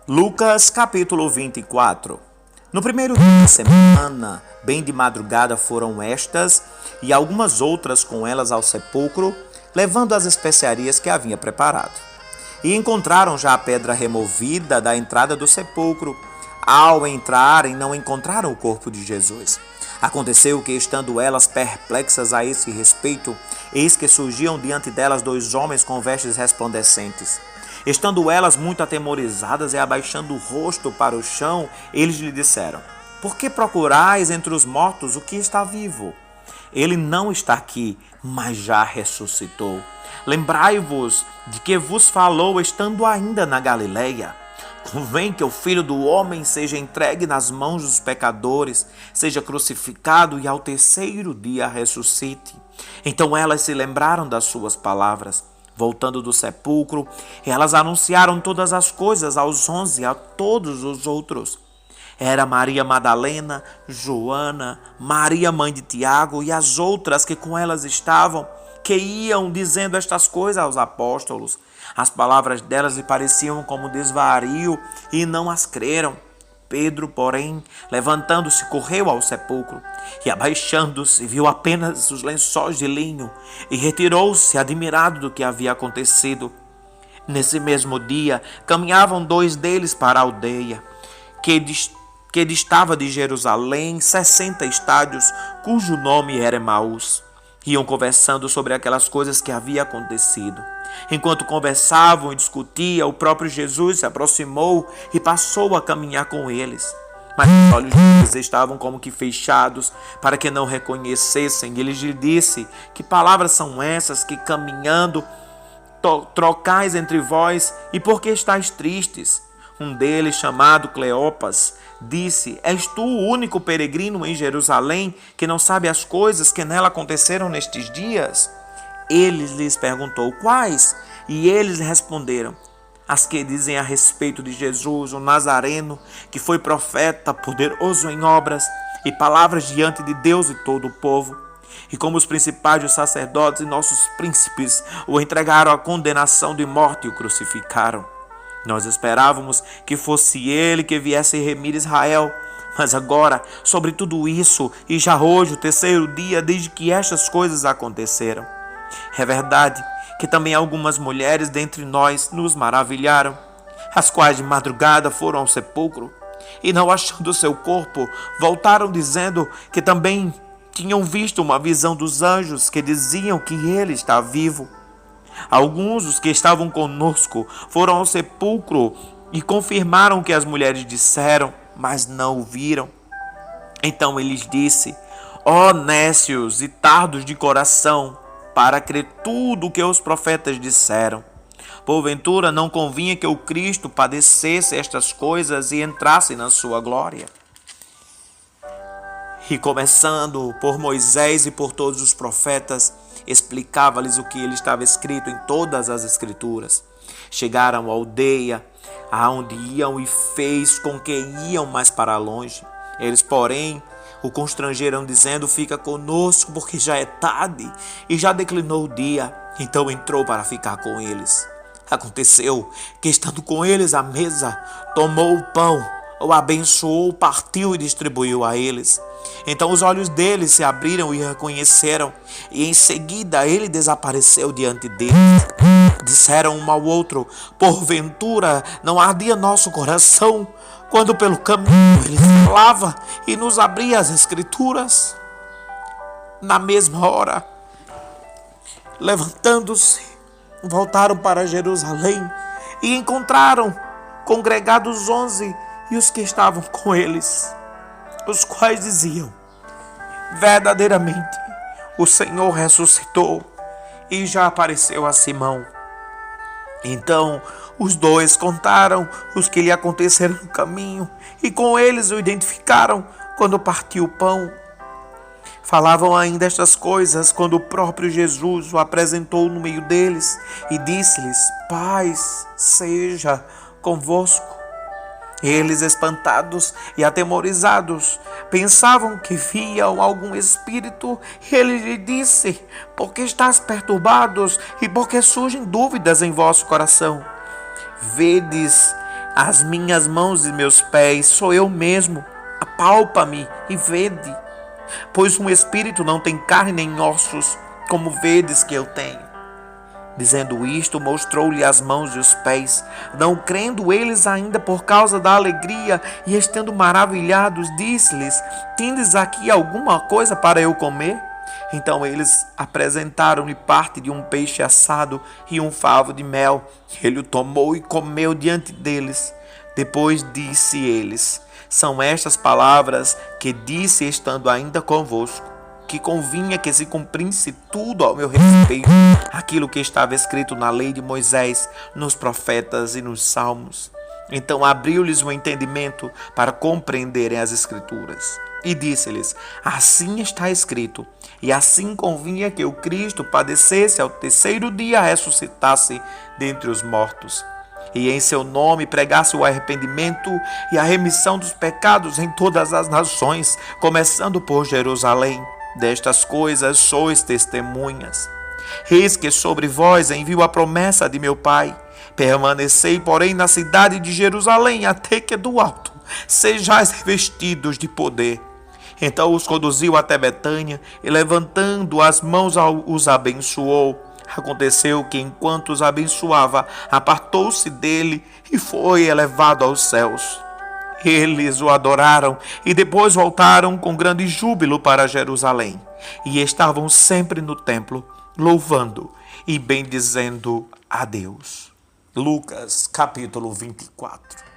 Lucas capítulo 24. No primeiro dia da semana, bem de madrugada foram estas e algumas outras com elas ao sepulcro, levando as especiarias que havia preparado. E encontraram já a pedra removida da entrada do sepulcro. Ao entrarem, não encontraram o corpo de Jesus. Aconteceu que, estando elas perplexas a esse respeito, eis que surgiam diante delas dois homens com vestes resplandecentes. Estando elas muito atemorizadas e abaixando o rosto para o chão, eles lhe disseram: Por que procurais entre os mortos o que está vivo? Ele não está aqui, mas já ressuscitou. Lembrai-vos de que vos falou estando ainda na Galileia. Convém que o Filho do Homem seja entregue nas mãos dos pecadores, seja crucificado e ao terceiro dia ressuscite. Então elas se lembraram das suas palavras. Voltando do sepulcro, elas anunciaram todas as coisas aos 11 e a todos os outros. Era Maria Madalena, Joana, Maria mãe de Tiago e as outras que com elas estavam, que iam dizendo estas coisas aos apóstolos. As palavras delas lhe pareciam como desvario e não as creram. Pedro, porém, levantando-se, correu ao sepulcro e, abaixando-se, viu apenas os lençóis de linho e retirou-se, admirado do que havia acontecido. Nesse mesmo dia, caminhavam dois deles para a aldeia, que distava de Jerusalém 60 estádios, cujo nome era Emaús. Iam conversando sobre aquelas coisas que havia acontecido. Enquanto conversavam e discutiam, o próprio Jesus se aproximou e passou a caminhar com eles. Mas os olhos deles estavam como que fechados, para que não reconhecessem. Ele lhes disse: Que palavras são essas que caminhando trocais entre vós, e por que estáis tristes? Um deles, chamado Cleopas, disse: És tu o único peregrino em Jerusalém que não sabe as coisas que nela aconteceram nestes dias? Ele lhes perguntou: Quais? E eles responderam: As que dizem a respeito de Jesus, o Nazareno, que foi profeta, poderoso em obras e palavras diante de Deus e todo o povo. E como os principais os sacerdotes e nossos príncipes o entregaram à condenação de morte e o crucificaram. Nós esperávamos que fosse ele que viesse remir Israel, mas agora, sobre tudo isso, e já hoje, o terceiro dia desde que estas coisas aconteceram. É verdade que também algumas mulheres dentre nós nos maravilharam, as quais de madrugada foram ao sepulcro e, não achando seu corpo, voltaram dizendo que também tinham visto uma visão dos anjos que diziam que ele está vivo. Alguns dos que estavam conosco foram ao sepulcro e confirmaram o que as mulheres disseram, mas não o viram. Então ele lhes disse: Ó nécios e tardos de coração, para crer tudo o que os profetas disseram. Porventura não convinha que o Cristo padecesse estas coisas e entrasse na sua glória? E começando por Moisés e por todos os profetas, explicava-lhes o que ele estava escrito em todas as escrituras. Chegaram à aldeia, aonde iam, e fez com que iam mais para longe. Eles, porém, o constrangeram, dizendo: Fica conosco, porque já é tarde e já declinou o dia. Então entrou para ficar com eles. Aconteceu que, estando com eles à mesa, tomou o pão, o abençoou, partiu e distribuiu a eles. Então os olhos deles se abriram e reconheceram, e em seguida ele desapareceu diante deles. Disseram um ao outro: Porventura não ardia nosso coração quando pelo caminho ele falava e nos abria as escrituras? Na mesma hora, levantando-se, voltaram para Jerusalém e encontraram congregados 11 e os que estavam com eles, os quais diziam: Verdadeiramente o Senhor ressuscitou e já apareceu a Simão. Então os dois contaram os que lhe aconteceram no caminho, e com eles o identificaram quando partiu o pão. Falavam ainda estas coisas quando o próprio Jesus o apresentou no meio deles e disse-lhes: Paz seja convosco. Eles, espantados e atemorizados, pensavam que viam algum espírito, e ele lhe disse: Por que estás perturbados e por que surgem dúvidas em vosso coração? Vedes As minhas mãos e meus pés sou eu mesmo. Apalpa-me e vede. Pois um espírito não tem carne nem ossos, como vedes que eu tenho. Dizendo isto, mostrou-lhe as mãos e os pés. Não crendo eles ainda por causa da alegria, e estando maravilhados, disse-lhes: Tendes aqui alguma coisa para eu comer? Então eles apresentaram-lhe parte de um peixe assado e um favo de mel. Ele o tomou e comeu diante deles. Depois disse eles: São estas palavras que disse estando ainda convosco, que convinha que se cumprisse tudo ao meu respeito, aquilo que estava escrito na lei de Moisés, nos profetas e nos salmos. Então abriu-lhes o entendimento para compreenderem as Escrituras. E disse-lhes: Assim está escrito, e assim convinha que o Cristo padecesse, ao terceiro dia ressuscitasse dentre os mortos, e em seu nome pregasse o arrependimento e a remissão dos pecados em todas as nações, começando por Jerusalém. Destas coisas sois testemunhas. Eis que sobre vós envio a promessa de meu Pai. Permanecei, porém, na cidade de Jerusalém, até que do alto sejais revestidos de poder. Então os conduziu até Betânia e, levantando as mãos, os abençoou. Aconteceu que, enquanto os abençoava, apartou-se dele e foi elevado aos céus. Eles o adoraram e depois voltaram com grande júbilo para Jerusalém. E estavam sempre no templo, louvando e bendizendo a Deus. Lucas, capítulo 24.